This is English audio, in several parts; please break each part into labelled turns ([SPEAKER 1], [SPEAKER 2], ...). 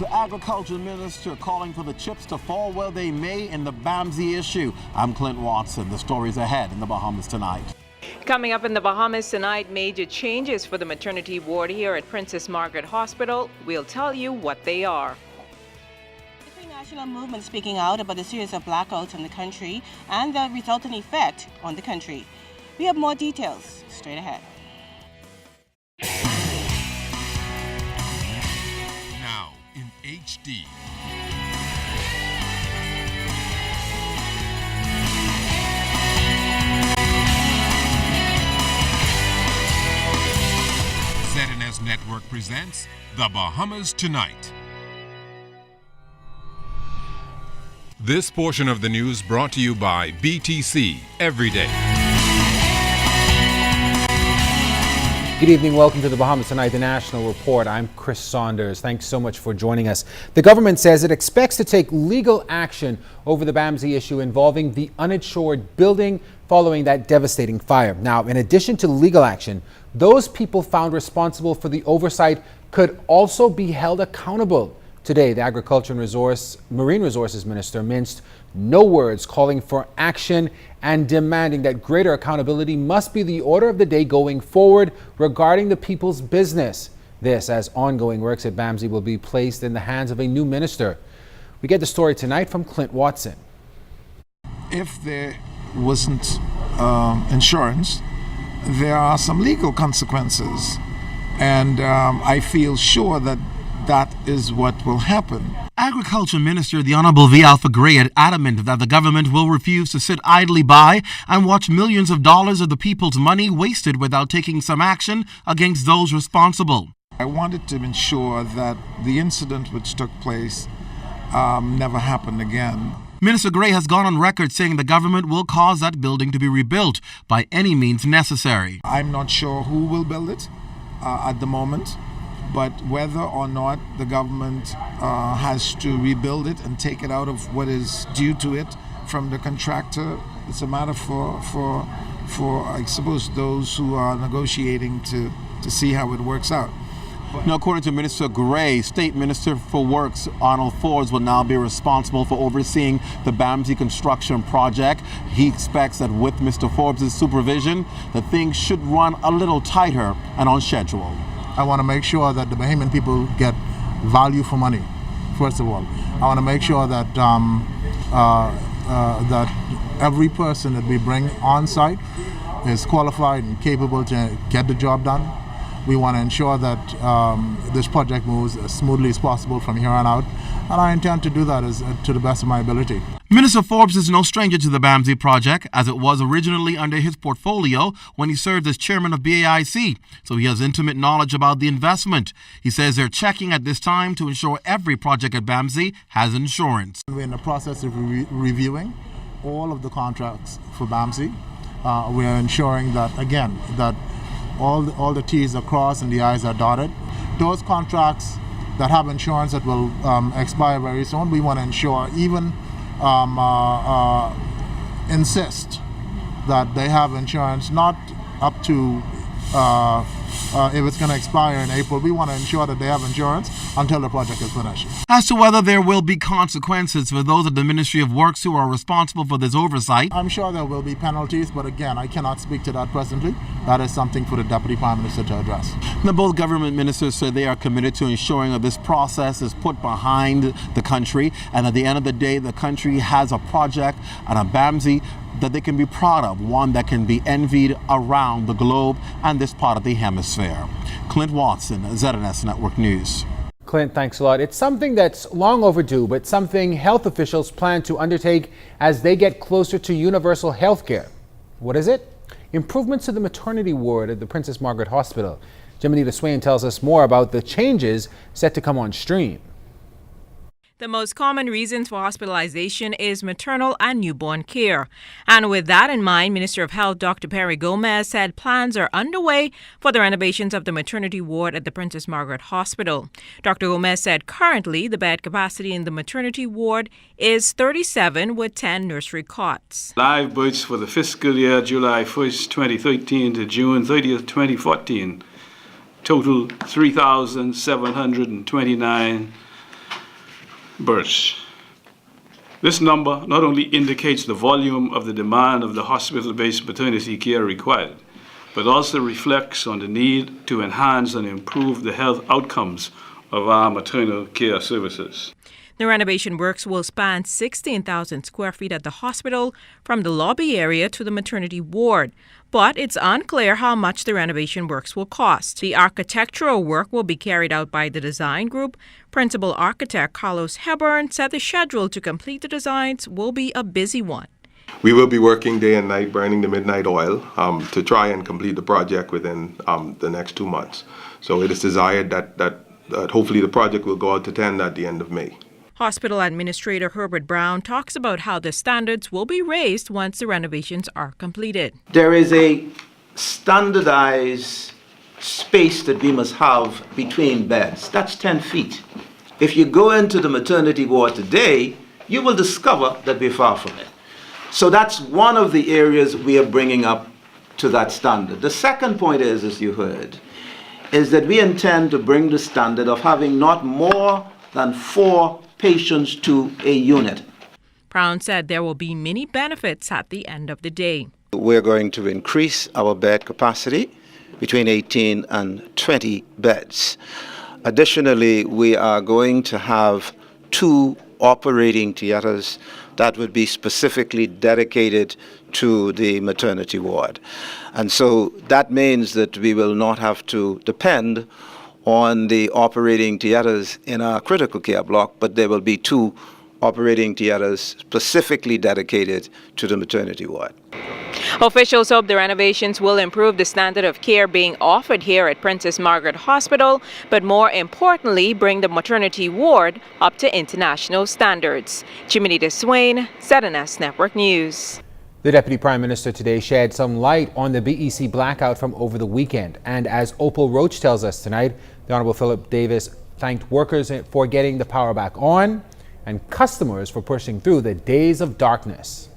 [SPEAKER 1] The Agriculture Minister calling for the chips to fall where they may in the BAMSI issue. I'm Clint Watson. The story's ahead in the Bahamas tonight.
[SPEAKER 2] Coming up in the Bahamas tonight, major changes for the maternity ward here at Princess Margaret Hospital. We'll tell you what they are.
[SPEAKER 3] National movement speaking out about a series of blackouts in the country and the resultant effect on the country. We have more details straight ahead.
[SPEAKER 4] Now in HD. ZNS Network presents The Bahamas Tonight. This portion of the news brought to you by BTC Every Day.
[SPEAKER 5] Good evening. Welcome to the Bahamas Tonight, the National Report. I'm Chris Saunders. Thanks so much for joining us. The government says it expects to take legal action over the BAMSI issue involving the uninsured building following that devastating fire. Now, in addition to legal action, those people found responsible for the oversight could also be held accountable. Today, the Agriculture and Marine Resources Minister minced no words, calling for action and demanding that greater accountability must be the order of the day going forward regarding the people's business. This as ongoing works at BAMSI will be placed in the hands of a new minister. We get the story tonight from Clint Watson.
[SPEAKER 6] If there wasn't insurance, there are some legal consequences, and I feel sure that that is what will happen.
[SPEAKER 1] Agriculture Minister the Honorable V. Alpha Gray is adamant that the government will refuse to sit idly by and watch millions of dollars of the people's money wasted without taking some action against those responsible.
[SPEAKER 6] I wanted to ensure that the incident which took place never happened again.
[SPEAKER 1] Minister Gray has gone on record saying the government will cause that building to be rebuilt by any means necessary.
[SPEAKER 6] I'm not sure who will build it at the moment, but whether or not the government has to rebuild it and take it out of what is due to it from the contractor, it's a matter for I suppose those who are negotiating to see how it works out.
[SPEAKER 1] Now, according to Minister Gray, State Minister for Works Arnold Forbes will now be responsible for overseeing the BAMSI construction project. He expects that with Mr. Forbes' supervision, that things should run a little tighter and on schedule.
[SPEAKER 7] I want to make sure that the Bahamian people get value for money, first of all. I want to make sure that that every person that we bring on site is qualified and capable to get the job done. We want to ensure that this project moves as smoothly as possible from here on out, and I intend to do that to the best of my ability.
[SPEAKER 1] Minister Forbes is no stranger to the BAMSI project, as it was originally under his portfolio when he served as chairman of BAIC, so he has intimate knowledge about the investment. He says they're checking at this time to ensure every project at BAMSI has insurance.
[SPEAKER 7] We're in the process of reviewing all of the contracts for BAMSI. We're ensuring that, again, that all the T's are crossed and the I's are dotted. Those contracts that have insurance that will expire very soon, we want to ensure, even insist that they have insurance, not up to if it's going to expire in April. We want to ensure that they have insurance until the project is finished.
[SPEAKER 1] As to whether there will be consequences for those at the Ministry of Works who are responsible for this oversight,
[SPEAKER 7] I'm sure there will be penalties, but again, I cannot speak to that presently. That is something for the Deputy Prime Minister to address.
[SPEAKER 1] Now, both government ministers said they are committed to ensuring that this process is put behind the country, and at the end of the day, the country has a project and a BAMSI that they can be proud of, one that can be envied around the globe and this part of the hemisphere. Clint Watson, ZNS Network News.
[SPEAKER 5] Clint, thanks a lot. It's something that's long overdue, but something health officials plan to undertake as they get closer to universal health care. What is it? Improvements to the maternity ward at the Princess Margaret Hospital. Jimenita Swain tells us more about the changes set to come on stream.
[SPEAKER 2] The most common reasons for hospitalization is maternal and newborn care. And with that in mind, Minister of Health Dr. Perry Gomez said plans are underway for the renovations of the maternity ward at the Princess Margaret Hospital. Dr. Gomez said currently the bed capacity in the maternity ward is 37 with 10 nursery cots.
[SPEAKER 8] Live births for the fiscal year July 1st, 2013 to June 30th, 2014, total 3,729. births. This number not only indicates the volume of the demand of the hospital-based maternity care required, but also reflects on the need to enhance and improve the health outcomes of our maternal care services.
[SPEAKER 2] The renovation works will span 16,000 square feet at the hospital from the lobby area to the maternity ward. But it's unclear how much the renovation works will cost. The architectural work will be carried out by the design group. Principal architect Carlos Hebburn said the schedule to complete the designs will be a busy one.
[SPEAKER 9] We will be working day and night, burning the midnight oil to try and complete the project within the next 2 months. So it is desired that hopefully the project will go out to tender at the end of May.
[SPEAKER 2] Hospital Administrator Herbert Brown talks about how the standards will be raised once the renovations are completed.
[SPEAKER 10] There is a standardized space that we must have between beds. That's 10 feet. If you go into the maternity ward today, you will discover that we're far from it. So that's one of the areas we are bringing up to that standard. The second point is, as you heard, is that we intend to bring the standard of having not more than 4 patients to a unit.
[SPEAKER 2] Brown said there will be many benefits at the end of the day.
[SPEAKER 10] We're going to increase our bed capacity between 18 and 20 beds. Additionally, we are going to have 2 operating theaters that would be specifically dedicated to the maternity ward. And so that means that we will not have to depend on the operating theaters in our critical care block, but there will be 2 operating theaters specifically dedicated to the maternity ward.
[SPEAKER 2] Officials hope the renovations will improve the standard of care being offered here at Princess Margaret Hospital, but more importantly, bring the maternity ward up to international standards. Jiminita Swain, ZNS Network News.
[SPEAKER 5] The Deputy Prime Minister today shed some light on the BEC blackout from over the weekend. And as Opal Roach tells us tonight, the Honourable Philip Davis thanked workers for getting the power back on and customers for pushing through the days of darkness.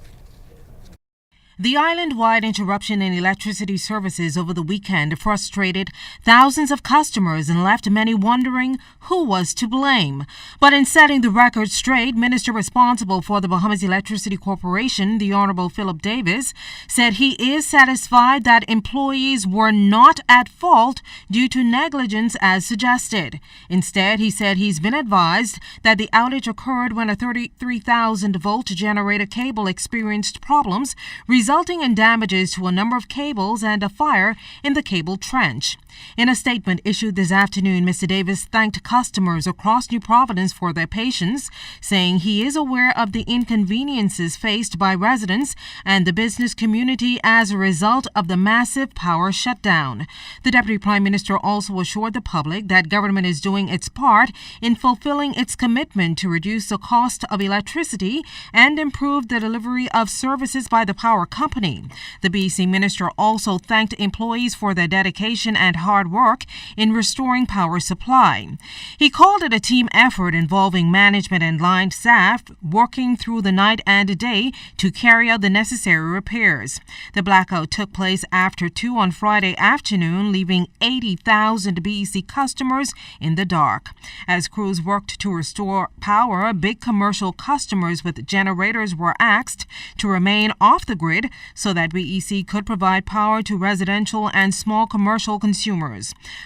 [SPEAKER 11] The island-wide interruption in electricity services over the weekend frustrated thousands of customers and left many wondering who was to blame. But in setting the record straight, Minister responsible for the Bahamas Electricity Corporation, the Honourable Philip Davis, said he is satisfied that employees were not at fault due to negligence as suggested. Instead, he said he's been advised that the outage occurred when a 33,000-volt generator cable experienced problems, resulting in damages to a number of cables and a fire in the cable trench. In a statement issued this afternoon, Mr. Davis thanked customers across New Providence for their patience, saying he is aware of the inconveniences faced by residents and the business community as a result of the massive power shutdown. The Deputy Prime Minister also assured the public that government is doing its part in fulfilling its commitment to reduce the cost of electricity and improve the delivery of services by the power company. The BC Minister also thanked employees for their dedication and hard work in restoring power supply. He called it a team effort involving management and line staff working through the night and day to carry out the necessary repairs. The blackout took place after 2 on Friday afternoon, leaving 80,000 BEC customers in the dark. As crews worked to restore power, big commercial customers with generators were asked to remain off the grid so that BEC could provide power to residential and small commercial consumers.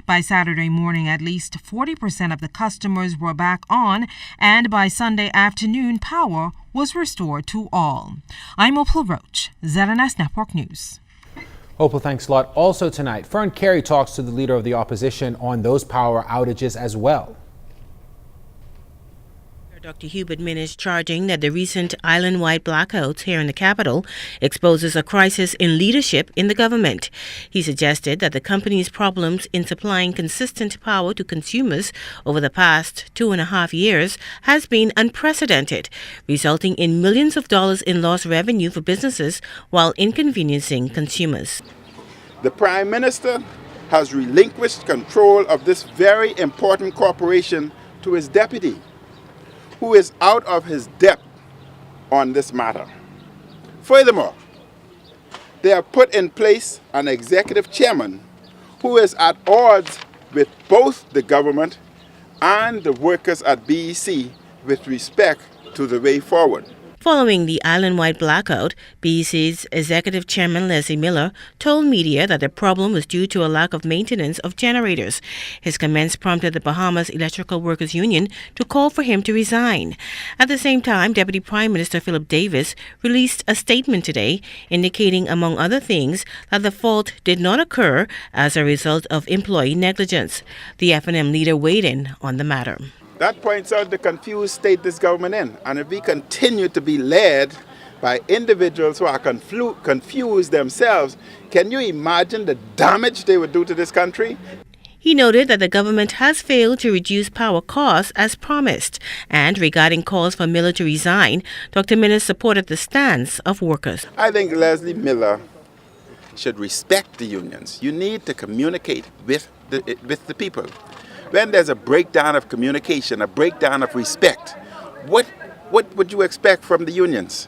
[SPEAKER 11] By Saturday morning, at least 40% of the customers were back on, and by Sunday afternoon, power was restored to all. I'm Opal Roach, ZNS Network News.
[SPEAKER 5] Opal, thanks a lot. Also tonight, Fern Carey talks to the leader of the opposition on those power outages as well.
[SPEAKER 12] Dr. Hubert Minnis charging that the recent island-wide blackouts here in the capital exposes a crisis in leadership in the government. He suggested that the company's problems in supplying consistent power to consumers over the past 2.5 years has been unprecedented, resulting in millions of dollars in lost revenue for businesses while inconveniencing consumers.
[SPEAKER 13] The Prime Minister has relinquished control of this very important corporation to his deputy, who is out of his depth on this matter. Furthermore, they have put in place an executive chairman who is at odds with both the government and the workers at BEC with respect to the way forward.
[SPEAKER 12] Following the island-wide blackout, BEC's executive chairman Leslie Miller told media that the problem was due to a lack of maintenance of generators. His comments prompted the Bahamas Electrical Workers Union to call for him to resign. At the same time, Deputy Prime Minister Philip Davis released a statement today indicating, among other things, that the fault did not occur as a result of employee negligence. The F&M leader weighed in on the matter.
[SPEAKER 13] That points out the confused state this government in. And if we continue to be led by individuals who are confused themselves, can you imagine the damage they would do to this country?
[SPEAKER 12] He noted that the government has failed to reduce power costs as promised. And regarding calls for Miller to resign, Dr. Miller supported the stance of workers.
[SPEAKER 13] I think Leslie Miller should respect the unions. You need to communicate with the people. When there's a breakdown of communication, a breakdown of respect, what would you expect from the unions?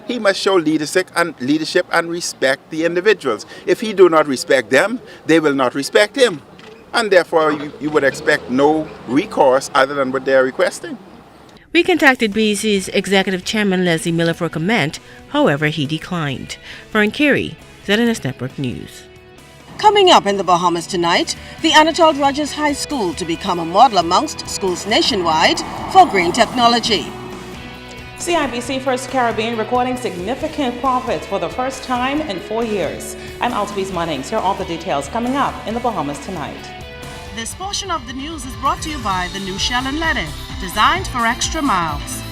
[SPEAKER 13] He must show leadership and respect the individuals. If he do not respect them, they will not respect him. And therefore, you would expect no recourse other than what they are requesting.
[SPEAKER 12] We contacted BEC's executive chairman Leslie Miller for comment. However, he declined. For Kerry, ZNS Network News.
[SPEAKER 3] Coming up in the Bahamas tonight, the Anatole Rogers High School to become a model amongst schools nationwide for green technology.
[SPEAKER 14] CIBC First Caribbean recording significant profits for the first time in 4 years. I'm Altvise Munnings. Here are all the details coming up in the Bahamas tonight.
[SPEAKER 3] This portion of the news is brought to you by the new Shell & Leden, designed for extra miles.